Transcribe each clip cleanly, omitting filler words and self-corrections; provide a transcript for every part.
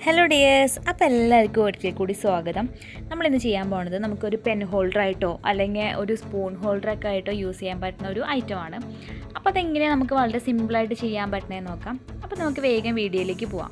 Hello dears, അപ്പോൾ എല്ലാവർക്കും ഒരിക്കൽ കൂടി സ്വാഗതം. നമ്മളിന്ന് ചെയ്യാൻ പോകുന്നത് നമുക്കൊരു പെൻ ഹോൾഡറായിട്ടോ അല്ലെങ്കിൽ ഒരു സ്പൂൺ ഹോൾഡറൊക്കെ ആയിട്ടോ യൂസ് ചെയ്യാൻ പറ്റുന്ന ഒരു ഐറ്റമാണ്. അപ്പോൾ അതെങ്ങനെയാണ് നമുക്ക് വളരെ സിമ്പിളായിട്ട് ചെയ്യാൻ പറ്റുന്നതെന്ന് നോക്കാം. അപ്പോൾ നമുക്ക് വേഗം വീഡിയോയിലേക്ക് പോവാം.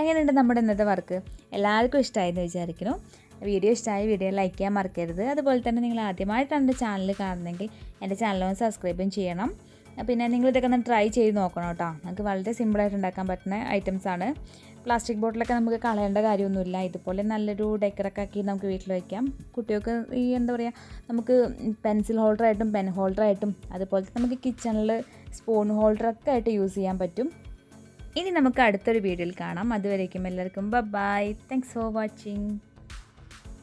എങ്ങനെയുണ്ട് നമ്മുടെ ഇന്നത്തെ വർക്ക്? എല്ലാവർക്കും ഇഷ്ടമായെന്ന് വിചാരിക്കുന്നു. വീഡിയോ ഇഷ്ടമായി വീഡിയോ ലൈക്ക് ചെയ്യാൻ മറക്കരുത്. അതുപോലെ തന്നെ നിങ്ങൾ ആദ്യമായിട്ടാണ് എൻ്റെ ചാനൽ കാണുന്നതെങ്കിൽ എൻ്റെ ചാനലൊന്ന് സബ്സ്ക്രൈബും ചെയ്യണം. പിന്നെ നിങ്ങളിതൊക്കെ ഒന്ന് ട്രൈ ചെയ്ത് നോക്കണം കേട്ടോ. നമുക്ക് വളരെ സിമ്പിളായിട്ട് ഉണ്ടാക്കാൻ പറ്റുന്ന ഐറ്റംസാണ്. പ്ലാസ്റ്റിക് ബോട്ടിലൊക്കെ നമുക്ക് കളയേണ്ട കാര്യമൊന്നുമില്ല. ഇതുപോലെ നല്ലൊരു ഡെക്കറൊക്കെ ആക്കി നമുക്ക് വീട്ടിൽ വയ്ക്കാം. കുട്ടികൾക്ക് ഈ എന്താ പറയുക, നമുക്ക് പെൻസിൽ ഹോൾഡറായിട്ടും പെൻ ഹോൾഡറായിട്ടും അതുപോലെ നമുക്ക് കിച്ചണിൽ സ്പൂൺ ഹോൾഡറൊക്കെ ആയിട്ട് യൂസ് ചെയ്യാൻ പറ്റും. ഇനി നമുക്ക് അടുത്തൊരു വീഡിയോയിൽ കാണാം. അതുവരേക്കും എല്ലാവർക്കും ബൈ. Thanks for watching.